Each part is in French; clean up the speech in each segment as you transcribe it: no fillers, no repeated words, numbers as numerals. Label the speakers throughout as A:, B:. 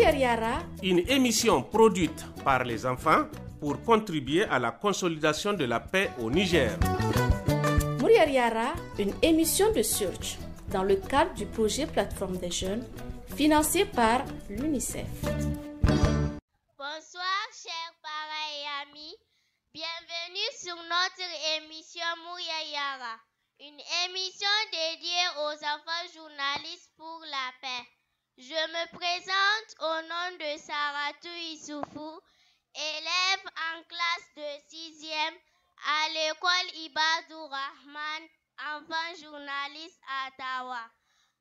A: Muryar Yara,
B: une émission produite par les enfants pour contribuer à la consolidation de la paix au Niger.
A: Muryar Yara, une émission de Search dans le cadre du projet Plateforme des jeunes financé par l'UNICEF.
C: Bonsoir chers parents et amis, bienvenue sur notre émission Muryar Yara, une émission dédiée aux enfants journalistes pour la paix. Je me présente au nom de Saratou Issoufou, élève en classe de 6e à l'école Ibadou Rahman, enfant journaliste à Tawa.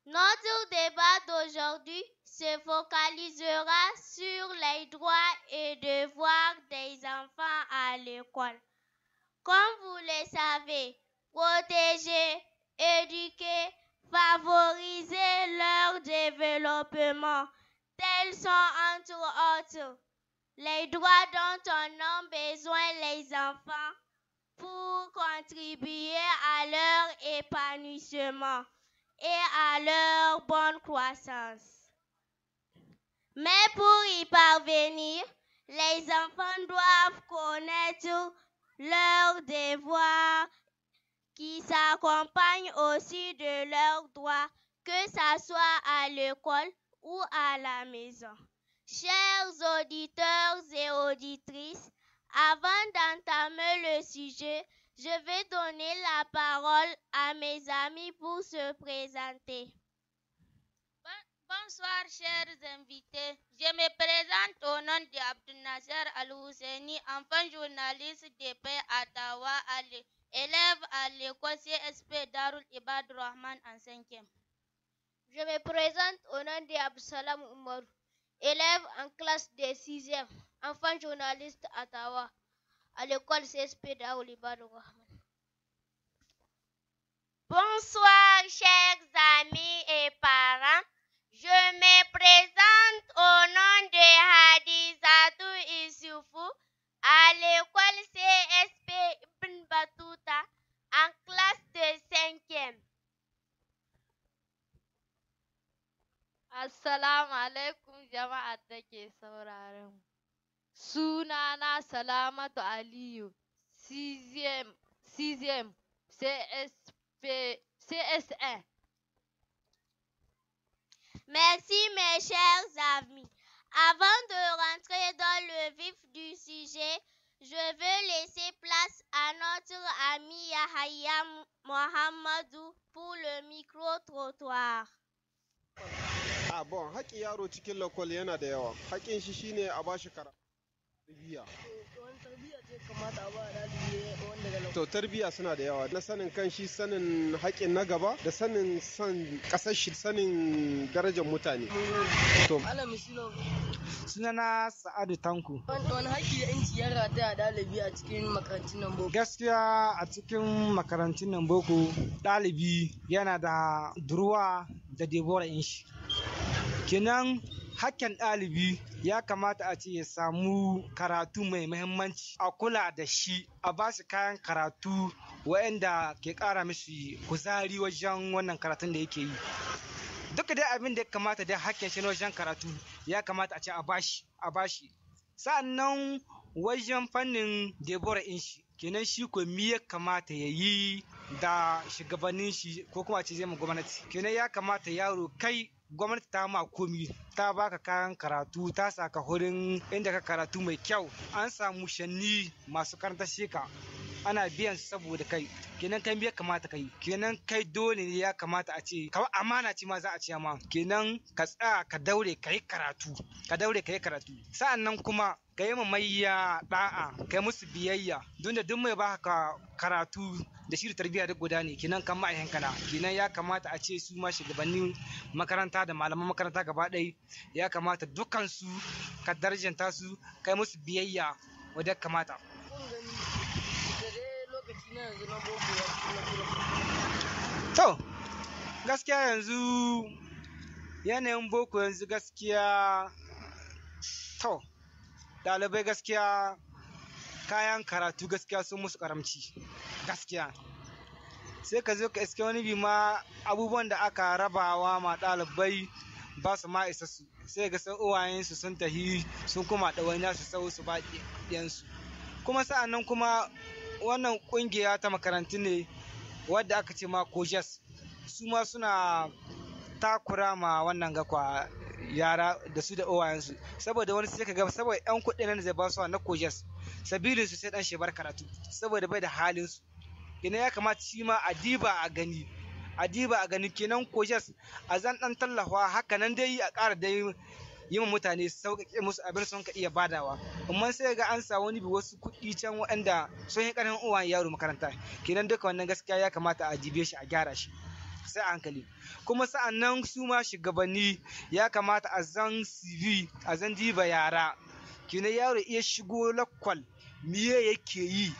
C: Notre débat d'aujourd'hui se focalisera sur les droits et devoirs des enfants à l'école. Comme vous le savez, protéger, éduquer, favoriser leur développement, tels sont entre autres les droits dont ont besoin les enfants pour contribuer à leur épanouissement et à leur bonne croissance. Mais pour y parvenir, les enfants doivent connaître leurs devoirs qui s'accompagnent aussi de leurs droits, que ce soit à l'école ou à la maison. Chers auditeurs et auditrices, avant d'entamer le sujet, je vais donner la parole à mes amis pour se présenter.
D: Bonsoir chers invités. Je me présente au nom d'Abdel Nasser Al-Husseini, enfant journaliste de paix à Tawa, élève à l'école CSP Darul Ibad Rahman en 5e.
C: Je me présente au nom d'Absalam Oumar, élève en classe de 6e, enfant journaliste à Tawa, à l'école CSP Darul Ibad Rahman. Bonsoir chers amis et parents. Je me présente au nom de Hadizatou Issoufou à l'école CSP Ibn Battuta en classe de 5e.
E: Assalamu alaikum jama'a da ke sauraron. Sunana Salamatu Aliyu, CSM CSN.
C: Merci mes chers amis. Avant de rentrer dans le vif du sujet, je veux laisser place à notre ami Yahaya Mohamedou pour le micro-trottoir.
F: Bon, haƙƙin yaro cikin lokal yana da yawa. Haƙƙin shi shine a bashi tarbiyya.
G: Wani tarbiyya ce kamata a ba ɗalibi wanda daga
F: To tarbiyya suna da yawa. Na sanin kan shi, sanin haƙƙin na gaba, da sanin son ƙasar shi, sanin darajar mutane. To
G: Malam Misilo,
H: Sunana Sa'adu Tanko.
G: wani haƙƙi da inci ya rataya ɗalibi a cikin makarantun nan boko?
H: Gaskiya a cikin makarantun nan boko ɗalibi yana da duruwa da debora shi. Kenan hakken ɗalibi ya kamata a ce ya samu karatu mai muhimmanci, a kula da shi, a ba shi kayan karatu waɗanda ke ƙara mishi kuzari wajen wannan karatun da yake yi. Duka dai abin da ya kamata dai hakken shi na wajen karatu ya kamata a ce a bashi. Sa'annan wajen fannin debora shi, kenan shi ko mi ya kamata ya yi da shugabannin shi ko kuma a ce zai ma gwamnati. Kenan ya kamata yaro kai gwamnati ta ma komi, ta baka kayan karatu, ta saka hurin inda ka karatu mai kyau, an samu shanni masu karanta sheka, ana biyan su saboda kai. Kenan kai ya kamata kai, kenan kai dole ne ya kamata a ce kawai amana ce ma za a ce ma, kenan ka tsaya ka daure ka yi karatu, sa'annan kuma ka yi mamayya da'a, ka yi musu biyayya, don da duk mai baka karatu da shi da tarbiyya duk guda ne, kenan kan ma'aikana. Kenan ya kamata a ce su ma shugabannin makaranta da malaman makaranta gaba ɗaya ya kamata dukansu ka darajanta su, kai musu biyayya wadda kamata. To, gaskiya yanzu yanayin boko yanzu gaskiya to ɗalibai gaskiya kayan karatu gaskiya sun musu karamci gaskiya. Sai ka zo ka iske wani bi ma abubuwan da aka rabawa ma ɗalibai ba su ma isa su sai ga sai uwayensu sun tahi sun kuma ɗawainiya su sau su ba ɗiyansu. Kuma sa'annan kuma wannan ƙungiya ta makarantu ne wadda aka ce ma kojas su ma suna takura ma wannan ga kwa yara da su da uwayensu saboda wani sai ka ga saboda yan kuɗin nan zai ba su na kojas sabilin su sai dan shebar karatu saboda bai da halin su kenan ya kamata shi ma a diba a gani kenan kojas a zan dan tallafa haka nan dai a ƙara dai yi ma mutane sauƙaƙe musu abin sun ka iya badawa amma sai ga an sa wani bi wasu kuɗi can waɗanda sun yi ƙarfin uwan yaro makaranta kenan duka wannan gaskiya ya kamata a jibe shi a gyara shi sai a hankali kuma sa'annan su ma shugabanni ya kamata a zan CV a zan diba yara kenan yaro iya shigo lakwal miye yake yi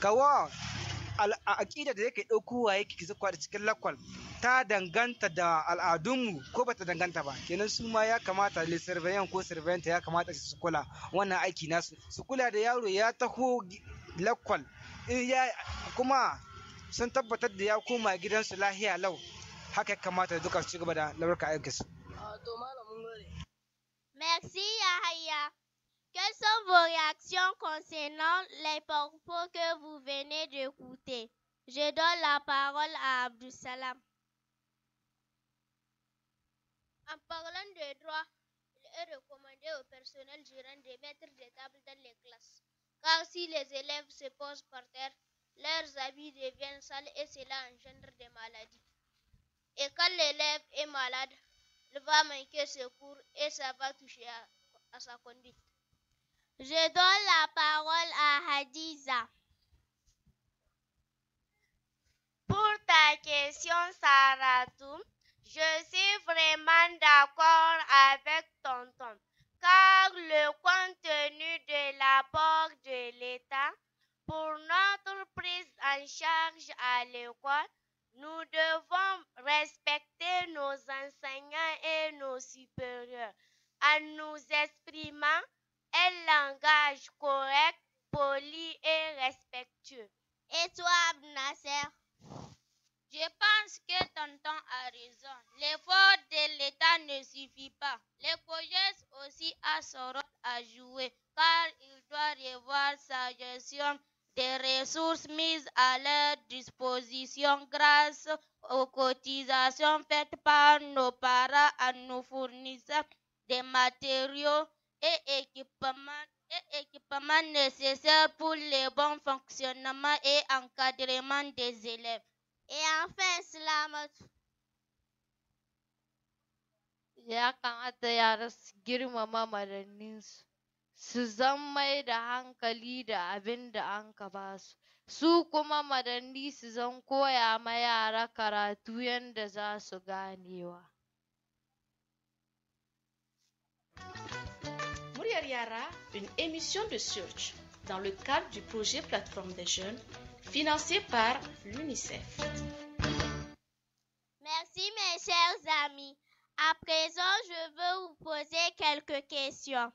H: kawa a aƙida da yake ɗaukowa yake zakwa da cikin lakwal ta danganta da al'adunmu ko bata danganta ba kenan su ma ya kamata le surveillant ko surveillanta ya kamata su kula wannan aiki nasu su kula da yaro ya taho lakwal kuma sun tabbatar da ya koma gidansu lahiya lau haka ya kamata duka su ci gaba da laurka aikinsu.
C: Merci Yahya. Quelles sont vos réactions concernant les propos que vous venez d'écouter? Je donne la parole à Abdou Salam.
D: En parlant des droits, il est recommandé au personnel gérant de mettre des tables dans les classes. Car si les élèves se posent par terre, leurs habits deviennent sales et cela engendre des maladies. Et quand l'élève est malade, il va manquer ses cours et ça va toucher à sa conduite.
C: Je donne la parole à Hadiza.
I: Pour ta question, Saratou, je suis vraiment d'accord avec tonton, car le contenu de l'apport de l'État pour notre prise en charge à l'école, nous devons respecter nos enseignants et nos supérieurs en nous exprimant un langage correct, poli et respectueux.
C: Et toi, Abnasser?
D: Je pense que tonton a raison. L'effort de l'État ne suffit pas. Les COJES aussi a son rôle à jouer, car il doit revoir sa gestion des ressources mises à leur disposition grâce aux cotisations faites par nos parents en nous fournissant des matériaux et équipements nécessaires pour le bon fonctionnement et encadrement des élèves.
C: Et enfin, Salamatu.
E: Ya kamata yara su girmama madanninsu, su zan mai da hankali da abin da an ka ba su, su kuma madanni su zan koya ma yara karatu yadda za su ganewa.
A: Muryar Yara, une émission de Search dans le cadre du projet Plateforme des jeunes financé par l'UNICEF.
C: Merci mes chers amis. À présent, je veux vous poser quelques questions.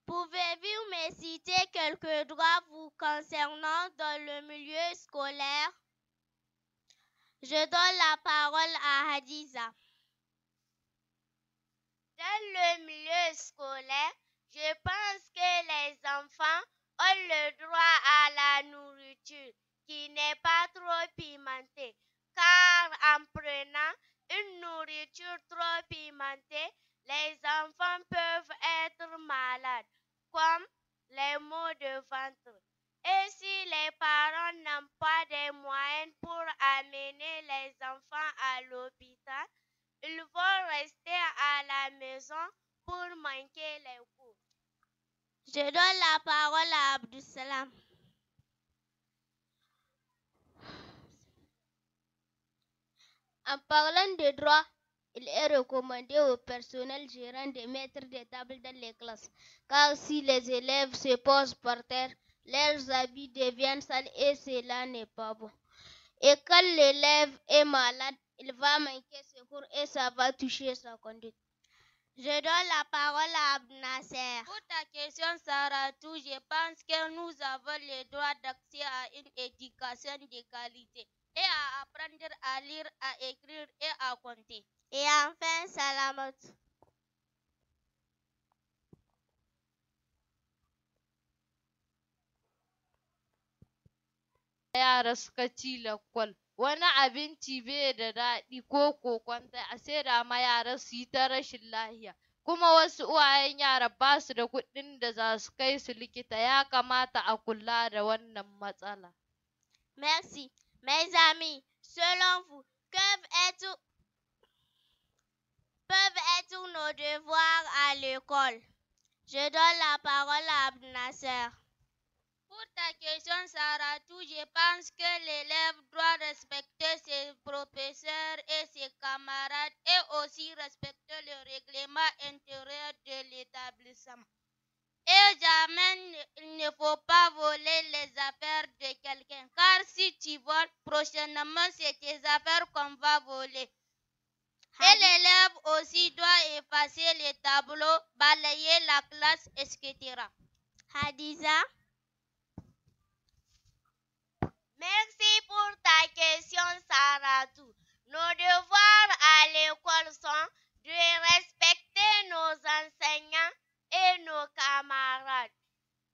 C: Pouvez-vous me citer quelques droits vous concernant dans le milieu scolaire? Je donne la parole à Hadiza.
I: Dans le milieu scolaire, je pense que les enfants ont le droit à la nourriture qui n'est pas trop pimentée, car en prenant une nourriture trop pimentée, les enfants peuvent être malades, comme les maux de ventre. Et si les parents n'ont pas de moyens pour amener les enfants à l'hôpital, ils vont rester à la maison pour manquer les cours.
C: Je donne la parole à Abdou Salam.
D: En parlant de droits, il est recommandé au personnel gérant de mettre des tables dans les classes, car si les élèves se posent par terre, leurs habits deviennent sales et cela n'est pas bon. Et quand l'élève est malade, il va manquer ses cours et ça va toucher sa conduite.
C: Je donne la parole à Abnasser.
D: Pour ta question, Saratou, je pense que nous avons le droit d'accès à une éducation de qualité. et à apprendre à lire, à écrire et à compter.
I: Et enfin, Salamat.
E: Yara suka ci lakwal, wani abinci bai da daɗi ko kokonta a saida ma yara su yi ta rashin lahiya. Kuma wasu uwayen yara ba su da kuɗin da za su kai su likita, ya kamata a kula da wannan matsala.
I: Merci. Mes amis, selon vous, peuvent être nos devoirs à l'école? Je donne la parole à Abdel Nasser.
D: Pour ta question, Saratou, je pense que l'élève doit respecter ses professeurs et ses camarades et aussi respecter le règlement intérieur de l'établissement. Et jamais il ne faut pas voler les affaires de quelqu'un, car si tu voles, prochainement c'est tes affaires qu'on va voler. Et l'élève aussi doit effacer les tableaux, balayer la classe, etc.
I: Hadiza. Merci pour ta question, Saratou. Nos devoirs à l'école sont de respecter nos enseignants et nos camarades,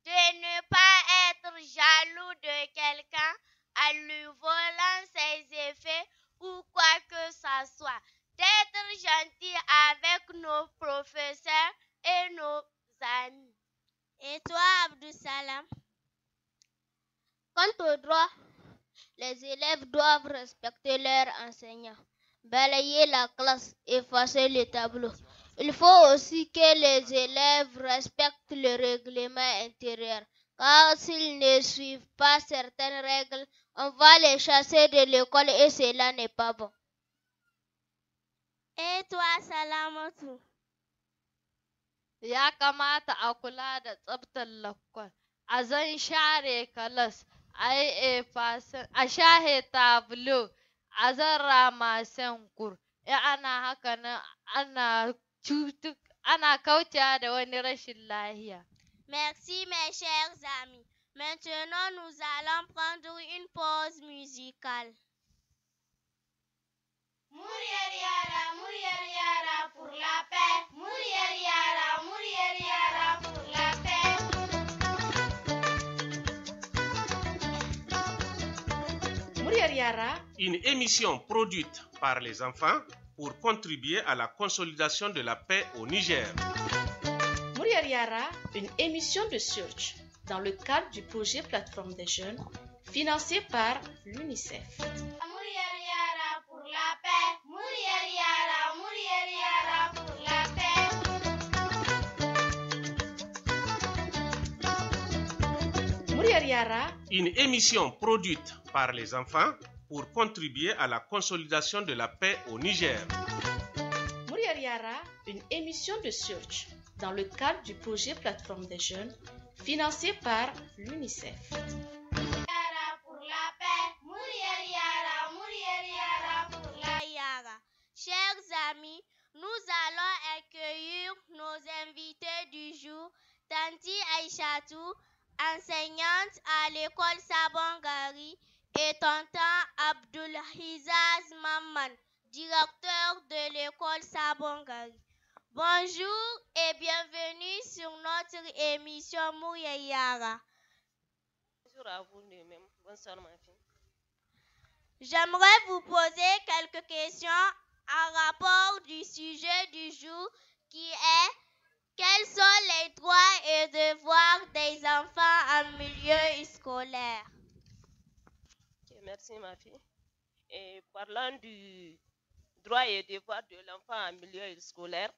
I: de ne pas être jaloux de quelqu'un en lui volant ses effets ou quoi que ce soit, d'être gentil avec nos professeurs et nos amis. Et toi, Abdou Salam?
J: Quant au droit, les élèves doivent respecter leurs enseignants, balayer la classe, effacer les tableaux. Il faut aussi que les élèves respectent le règlement intérieur, car s'ils ne suivent pas certaines règles, on va les chasser de l'école et cela n'est pas bon.
I: Et toi, Salamatou?
E: Ya kamata a kula da tsaftar lakwal, a zan share kalas, a shahe tablo, a zan ramasen kur. Ana haka nan ana kaucewa da wani rashin lahiya.
I: Merci mes chers amis. Maintenant, nous allons prendre une pause musicale.
C: Muryar yara pour la paix. Muryar yara pour la paix.
A: Muryar yara.
B: Une émission produite par les enfants pour contribuer à la consolidation de la paix au Niger.
A: Muryar yara, une émission de Search dans le cadre du projet Plateforme des jeunes financé par l'UNICEF.
C: Muryar yara pour la paix. Muryar yara pour la
A: paix. Muryar yara,
B: une émission produite par les enfants pour contribuer à la consolidation de la paix au Niger.
A: Muryar yara, une émission de Search dans le cadre du projet Plateforme des jeunes financé par l'UNICEF.
I: Chers amis, nous allons accueillir nos invités du jour, Tanti Aïchatou, enseignante à l'école Sabongari, et Tonton Abdulhizaz Mamman, directeur de l'école Sabongari. Bonjour et bienvenue sur notre émission Mouyayara.
K: Bonjour à vous de même. Bonsoir ma fille.
I: J'aimerais vous poser quelques questions en rapport du sujet du jour qui est quels sont les droits et devoirs des enfants en milieu scolaire?
K: Okay, merci ma fille. Et parlant du droit et devoir de l'enfant en milieu scolaire,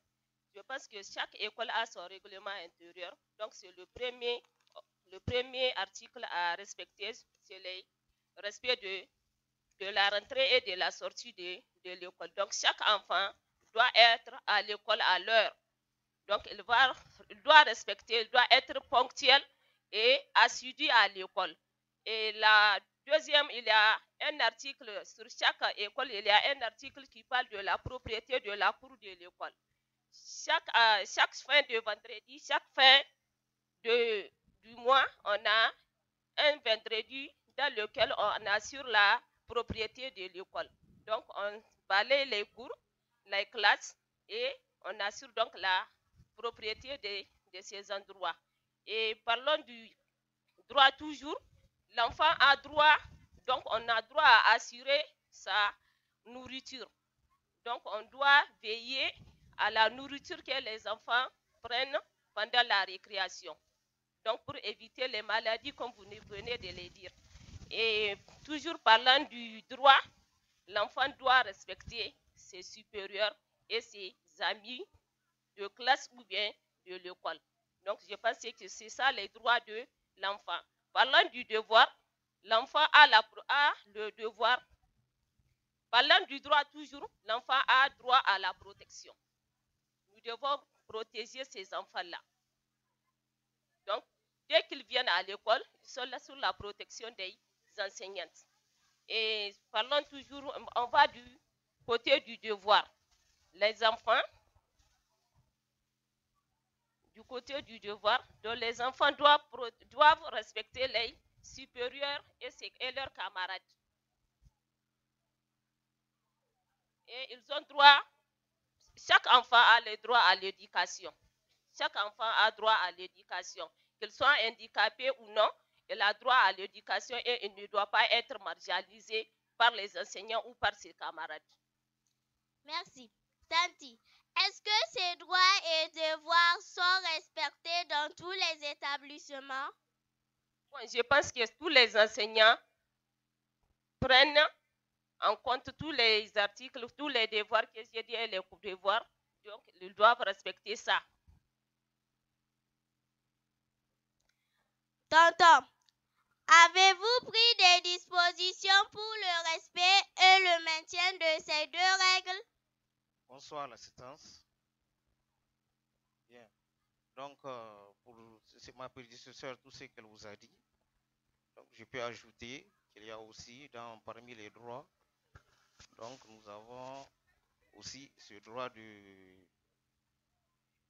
K: je pense que chaque école a son règlement intérieur. Donc c'est le premier article à respecter, c'est le respect de la rentrée et de la sortie de l'école. Donc, chaque enfant doit être à l'école à l'heure. Donc, il doit respecter, il doit être ponctuel et assidu à l'école. Et la deuxième, il y a un article sur chaque école, il y a un article qui parle de la propriété de la cour de l'école. Chaque fin de vendredi, chaque fin du mois, on a un vendredi dans lequel on assure la propriété de l'école. Donc, on balaye les cours, les classes et on assure donc la propriété de ces endroits. Et parlons du droit toujours. L'enfant a droit, donc on a droit à assurer sa nourriture. Donc, on doit veiller à la nourriture que les enfants prennent pendant la récréation. Donc, pour éviter les maladies, comme vous venez de les dire. Et toujours parlant du droit, l'enfant doit respecter ses supérieurs et ses amis de classe ou bien de l'école. Donc, je pense que c'est ça les droits de l'enfant. Parlant du devoir, l'enfant a le devoir. Parlant du droit toujours, l'enfant a droit à la protection. Nous devons protéger ces enfants-là. Donc, dès qu'ils viennent à l'école, ils sont là sous la protection des enseignantes. Et parlons toujours, on va du côté du devoir. Les enfants, du côté du devoir, donc les enfants doivent respecter les supérieurs et leurs camarades. Et ils ont droit, chaque enfant a le droit à l'éducation. Chaque enfant a droit à l'éducation. Qu'il soit handicapé ou non, il a droit à l'éducation et il ne doit pas être marginalisé par les enseignants ou par ses camarades.
C: Merci. Tanti, est-ce que ces droits et devoirs sont respectés dans tous les établissements?
K: Bon, je pense que tous les enseignants prennent en compte tous les articles, tous les devoirs que j'ai dit et les devoirs. Donc, ils doivent respecter ça.
C: Tonton, avez-vous pris des dispositions pour le respect et le maintien de ces deux règles?
L: Bonsoir l'assistance. Bien. Donc, pour ma prédécesseur, tout ce qu'elle vous a dit, donc je peux ajouter qu'il y a aussi parmi les droits, donc nous avons aussi ce droit de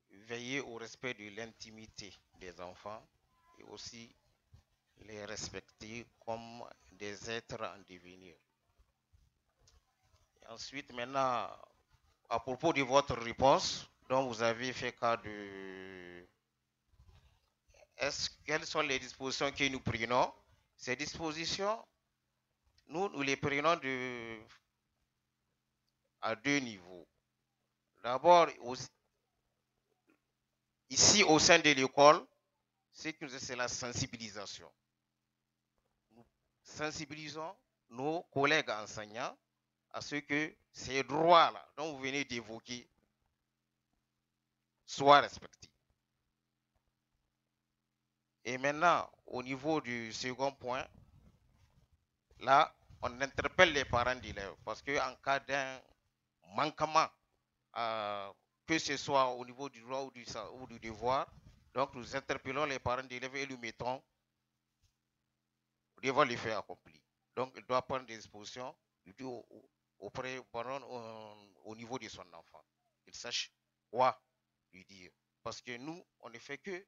L: veiller au respect de l'intimité des enfants et aussi les respecter comme des êtres en devenir. Et ensuite, maintenant, à propos de votre réponse, dont vous avez fait cas de... Quelles sont les dispositions que nous prenons? Ces dispositions, nous les prenons à deux niveaux. D'abord, ici au sein de l'école, c'est la sensibilisation. Nous sensibilisons nos collègues enseignants à ce que ces droits-là dont vous venez d'évoquer soient respectés. Et maintenant, au niveau du second point, là, on interpelle les parents d'élèves parce qu'en cas d'un manquement, que ce soit au niveau du droit ou du devoir, donc nous interpellons les parents d'élèves et nous mettons devant les faits accomplis. Donc, il doit prendre des dispositions au niveau de son enfant. Il sache quoi lui dire. Parce que nous, on ne fait que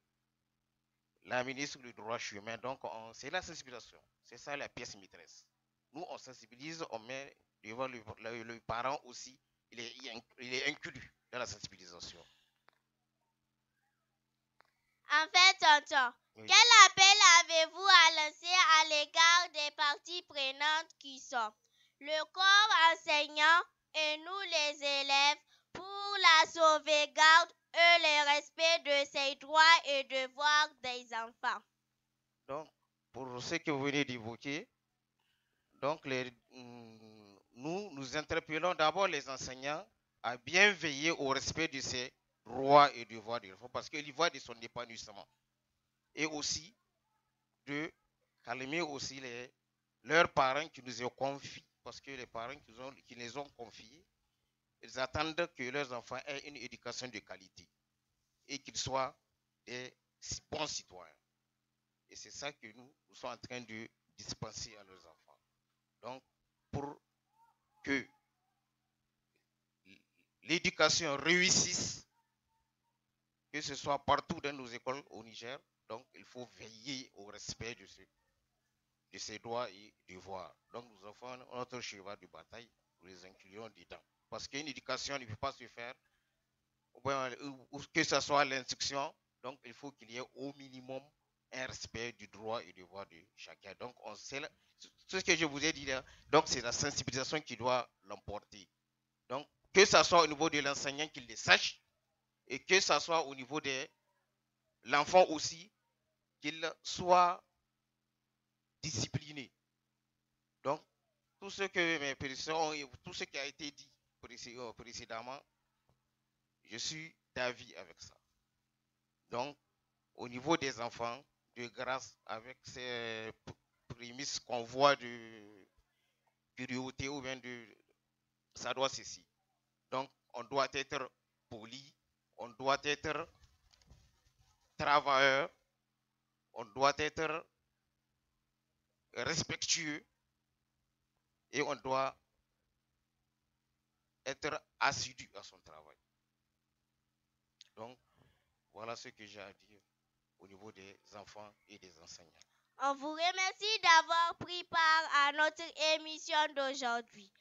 L: la ministre du droit chemin, donc c'est la sensibilisation. C'est ça la pièce maîtresse. Nous, on sensibilise, on met devant le parent aussi, il est inclus dans la sensibilisation.
C: En fait, tonton, oui. Quel appel avez-vous à lancer à l'égard des parties prenantes qui sont le corps enseignant et nous les élèves pour la sauvegarde et le respect de ces droits et devoirs des enfants?
L: Donc, pour ce que vous venez d'évoquer, donc nous interpellons d'abord les enseignants à bien veiller au respect de ces droits et devoirs des enfants parce qu'ils voient de son épanouissement. Et aussi de calmer aussi leurs parents qui nous ont confiés, parce que les parents qui les ont confiés, ils attendent que leurs enfants aient une éducation de qualité et qu'ils soient des bons citoyens. Et c'est ça que nous sommes en train de dispenser à leurs enfants. Donc, pour que l'éducation réussisse, que ce soit partout dans nos écoles au Niger, donc il faut veiller au respect de ses droits et devoirs. Donc nous avons notre cheval de bataille, nous les incluons dedans. Parce qu'une éducation ne peut pas se faire, ou que ce soit l'instruction, donc il faut qu'il y ait au minimum un respect du droit et du devoir de chacun. Donc on sait, ce que je vous ai dit là, donc c'est la sensibilisation qui doit l'emporter. Donc que ce soit au niveau de l'enseignant qu'il le sache, et que ce soit au niveau de l'enfant aussi, qu'il soit discipliné. Donc, tout ce que mes prédécesseurs, tout ce qui a été dit précédemment, je suis d'avis avec ça. Donc, au niveau des enfants, de grâce avec ces prémices qu'on voit de curiosité ou bien de ça doit ceci. Donc, on doit être poli, on doit être travailleur, on doit être respectueux et on doit être assidu à son travail. Donc, voilà ce que j'ai à dire au niveau des enfants et des enseignants.
C: On vous remercie d'avoir pris part à notre émission d'aujourd'hui.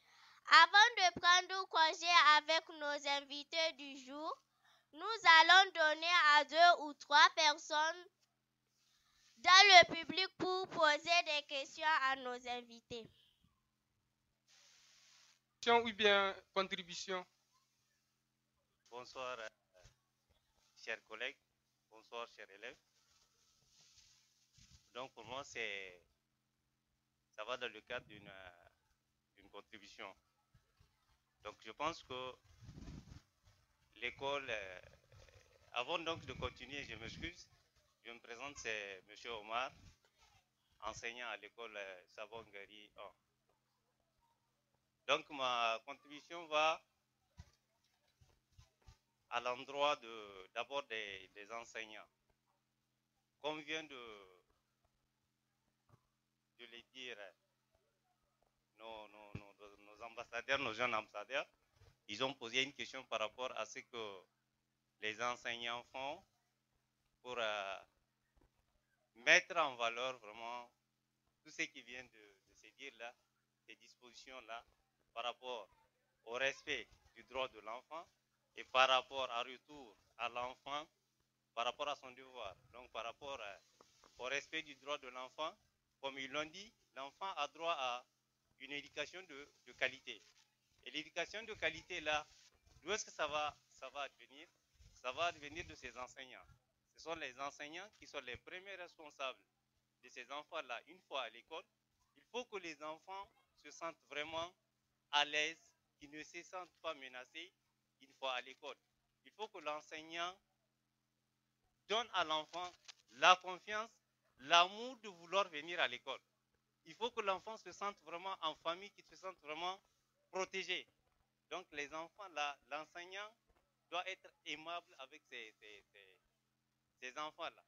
C: Avant de prendre congé avec nos invités du jour, nous allons donner à 2 ou 3 personnes dans le public pour poser des questions à nos invités.
M: Ou bien contribution.
N: Bonsoir, chers collègues. Bonsoir, chers élèves. Donc, pour moi, ça va dans le cadre d'une contribution. Donc, je pense que l'école, avant donc de continuer, je m'excuse, je me présente, c'est M. Omar, enseignant à l'école Savon-Gari 1. Donc, ma contribution va à l'endroit d'abord des enseignants. Comme vient de le dire nos ambassadeurs, nos jeunes ambassadeurs, ils ont posé une question par rapport à ce que les enseignants font pour mettre en valeur vraiment tout ce qui vient de se dire là, ces dispositions-là, par rapport au respect du droit de l'enfant et par rapport à retour à l'enfant, par rapport à son devoir. Donc par rapport au respect du droit de l'enfant, comme ils l'ont dit, l'enfant a droit à une éducation de qualité. Et l'éducation de qualité là, d'où est-ce que ça va advenir? Ça va advenir de ces enseignants. Ce sont les enseignants qui sont les premiers responsables de ces enfants-là. Une fois à l'école, il faut que les enfants se sentent vraiment à l'aise, qu'ils ne se sentent pas menacés une fois à l'école. Il faut que l'enseignant donne à l'enfant la confiance, l'amour de vouloir venir à l'école. Il faut que l'enfant se sente vraiment en famille, qu'il se sente vraiment protégé. Donc les enfants, là, l'enseignant doit être aimable avec ces enfants-là.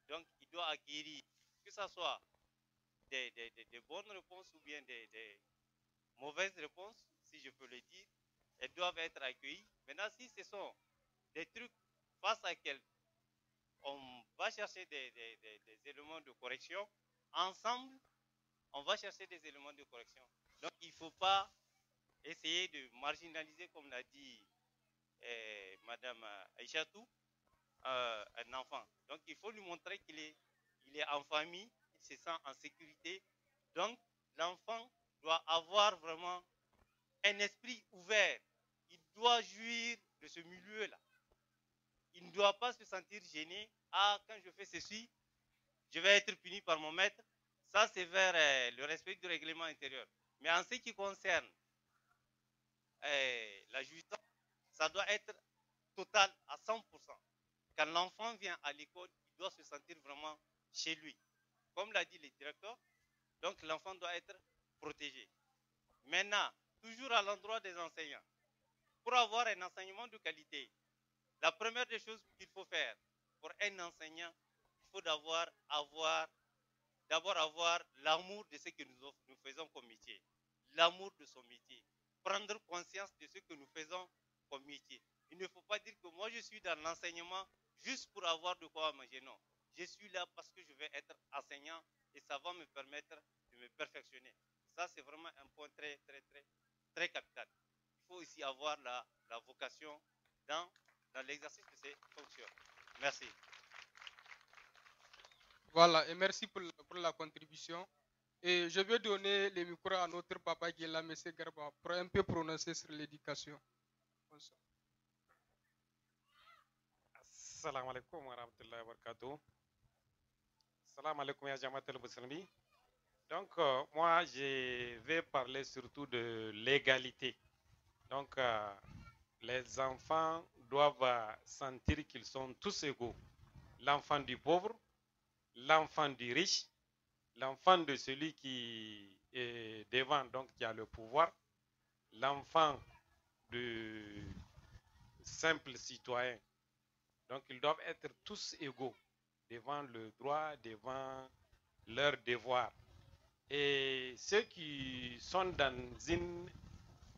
N: Donc il doit acquérir, que ce soit des bonnes réponses ou bien des mauvaises réponses, si je peux le dire, elles doivent être accueillies. Maintenant, si ce sont des trucs face à lesquels on va chercher des éléments de correction, ensemble, on va chercher des éléments de correction. Donc, il ne faut pas essayer de marginaliser, comme l'a dit Madame Aïchatou, un enfant. Donc, il faut lui montrer qu'il est en famille, il se sent en sécurité. Donc, l'enfant doit avoir vraiment un esprit ouvert. Il doit jouir de ce milieu-là. Il ne doit pas se sentir gêné. Ah, quand je fais ceci, je vais être puni par mon maître. Ça, c'est vers le respect du règlement intérieur. Mais en ce qui concerne la jouissance, ça doit être total à 100%. Quand l'enfant vient à l'école, il doit se sentir vraiment chez lui. Comme l'a dit le directeur, donc l'enfant doit être protégé. Maintenant, toujours à l'endroit des enseignants, pour avoir un enseignement de qualité, la première des choses qu'il faut faire pour un enseignant, il faut d'abord avoir l'amour de ce que nous faisons comme métier, l'amour de son métier, prendre conscience de ce que nous faisons comme métier. Il ne faut pas dire que moi je suis dans l'enseignement juste pour avoir de quoi manger, non. Je suis là parce que je vais être enseignant et ça va me permettre de me perfectionner. Ça, c'est vraiment un point très, très, très, très capital. Il faut aussi avoir la vocation dans l'exercice de ces fonctions. Merci.
M: Voilà, et merci pour la contribution. Et je vais donner le micro à notre papa qui est là, M. Garba, pour un peu prononcer sur l'éducation. Bonsoir.
O: Assalamu alaikum wa rahmatullahi wa barakatuh. Assalamu alaikum ya Jamaat al-Muslimi. Donc, moi, je vais parler surtout de l'égalité. Donc, les enfants doivent sentir qu'ils sont tous égaux. L'enfant du pauvre, l'enfant du riche, l'enfant de celui qui est devant, donc qui a le pouvoir, l'enfant du simple citoyen. Donc, ils doivent être tous égaux devant le droit, devant leurs devoirs. Et ceux qui sont dans une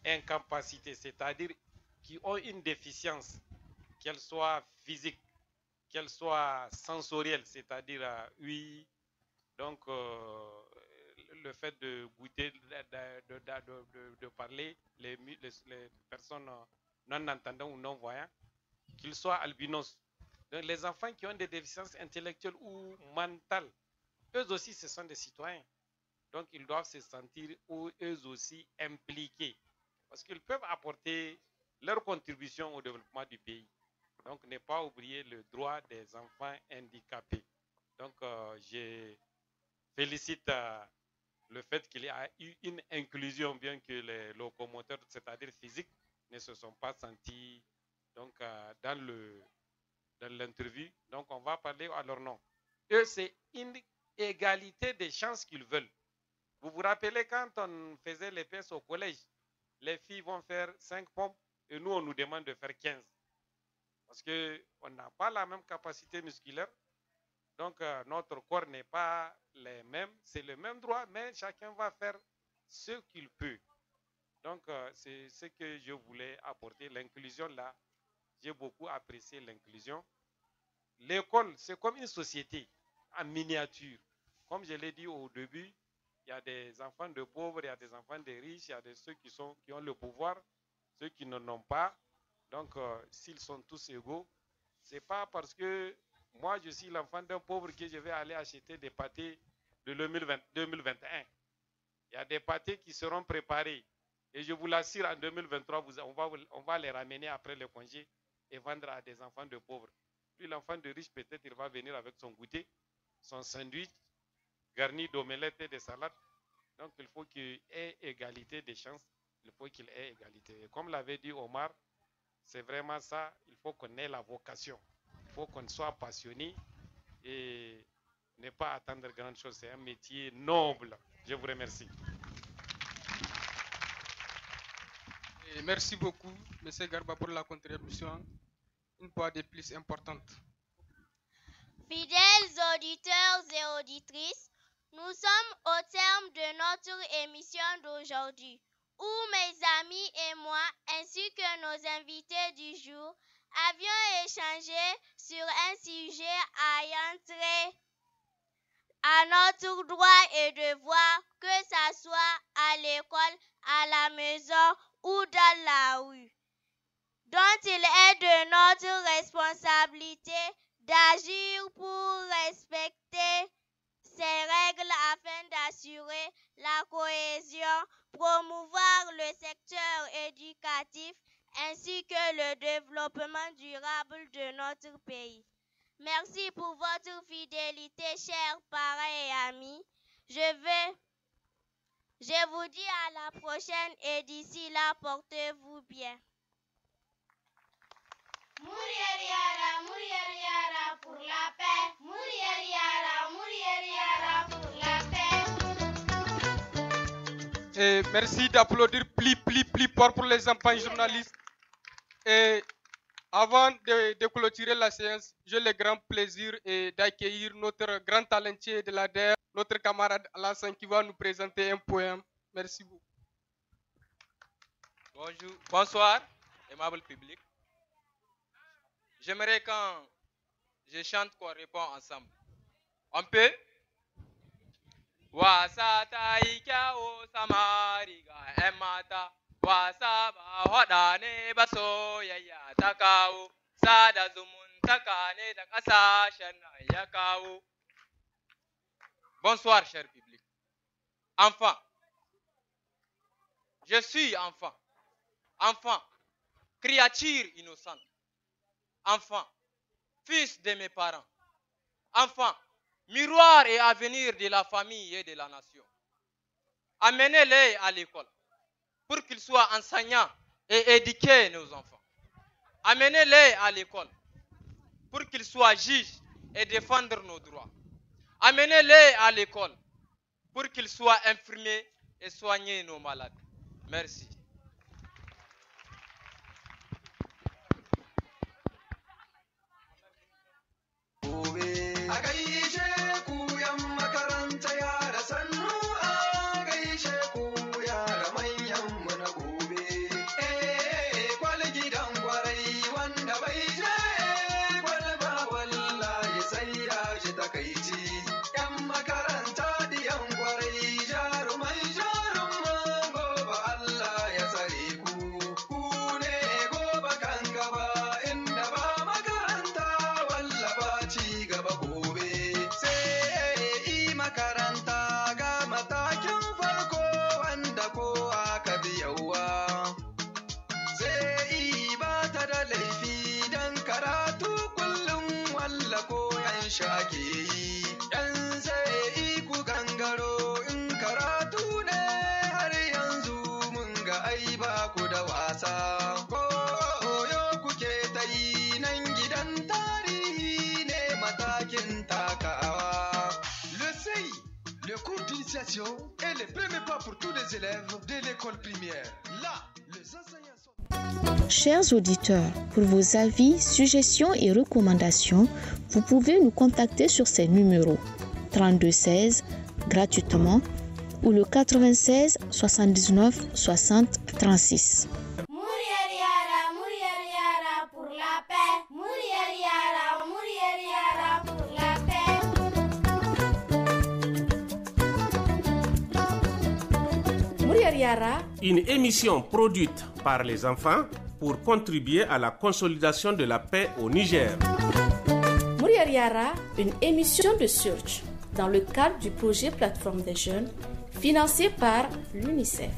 O: incapacité, c'est-à-dire qui ont une déficience, qu'elle soit physique, qu'elle soit sensorielle, c'est-à-dire oui, donc le fait de goûter, de parler, les personnes non entendantes ou non voyantes, qu'ils soient albinos. Donc les enfants qui ont des déficiences intellectuelles ou mentales, eux aussi ce sont des citoyens. Donc ils doivent se sentir eux aussi impliqués parce qu'ils peuvent apporter leur contribution au développement du pays. Donc ne pas oublier le droit des enfants handicapés. Donc je félicite le fait qu'il y a eu une inclusion, bien que les locomoteurs, c'est-à-dire physiques, ne se sont pas sentis donc, dans l'interview. Donc on va parler à leur nom. Eux, c'est une égalité des chances qu'ils veulent. Vous vous rappelez quand on faisait les pièces au collège, les filles vont faire 5 pompes et nous, on nous demande de faire 15. Parce qu'on n'a pas la même capacité musculaire. Donc, notre corps n'est pas les mêmes. C'est le même droit, mais chacun va faire ce qu'il peut. Donc, c'est ce que je voulais apporter. L'inclusion, là, j'ai beaucoup apprécié l'inclusion. L'école, c'est comme une société en miniature. Comme je l'ai dit au début, il y a des enfants de pauvres, il y a des enfants de riches, il y a ceux qui ont le pouvoir, ceux qui n'en ont pas. Donc, s'ils sont tous égaux, ce n'est pas parce que moi, je suis l'enfant d'un pauvre que je vais aller acheter des pâtés de 2021. Il y a des pâtés qui seront préparés. Et je vous l'assure, en 2023, on va les ramener après le congé et vendre à des enfants de pauvres. Puis l'enfant de riche, peut-être, il va venir avec son goûter, son sandwich, garni d'omelette et de salade. Donc, il faut qu'il ait égalité des chances. Il faut qu'il ait égalité. Et comme l'avait dit Omar, c'est vraiment ça. Il faut qu'on ait la vocation. Il faut qu'on soit passionné et ne pas attendre grand chose. C'est un métier noble. Je vous remercie.
M: Et merci beaucoup, M. Garba, pour la contribution une fois de plus importante.
C: Fidèles auditeurs et auditrices, nous sommes au terme de notre émission d'aujourd'hui, où mes amis et moi, ainsi que nos invités du jour, avions échangé sur un sujet ayant trait à notre droit et devoir, que ce soit à l'école, à la maison ou dans la rue, dont il est de notre responsabilité d'agir pour respecter ces règles afin d'assurer la cohésion, promouvoir le secteur éducatif ainsi que le développement durable de notre pays. Merci pour votre fidélité, chers parents et amis. Je vous dis à la prochaine et d'ici là, portez-vous bien. Muryar yara pour la paix. Muryar yara pour la paix.
M: Et merci d'applaudir plus fort pour les enfants journalistes. Et avant de clôturer la séance, j'ai le grand plaisir d'accueillir notre grand talentueux de l'ADER, notre camarade Alassane, qui va nous présenter un poème. Merci beaucoup.
P: Bonsoir, aimable public. J'aimerais quand je chante qu'on répond ensemble. On peut? wasa ta yi kyawo samari ga 'yan mata, wasa ba haɗa ne ba soyayya ta kawo, sada zumuntaka ne da ƙasashen nan ya kawo. Bonsoir, cher public. Enfant, je suis enfant. Enfant, créature innocente. Enfant, fils de mes parents. Enfant, miroir et avenir de la famille et de la nation. Amenez-les à l'école pour qu'ils soient enseignants et éduquer nos enfants. Amenez-les à l'école pour qu'ils soient juges et défendre nos droits. Amenez-les à l'école pour qu'ils soient infirmiers et soigner nos malades. Merci.
Q: Et les premiers pas pour tous les élèves de l'école primaire. Là, les enseignants sont...
A: Chers auditeurs, pour vos avis, suggestions et recommandations, vous pouvez nous contacter sur ces numéros 32 16 gratuitement ou le 96 79 60 36.
B: Une émission produite par les enfants pour contribuer à la consolidation de la paix au Niger.
A: Muryar Yara, une émission de Search dans le cadre du projet Plateforme des jeunes financé par l'UNICEF.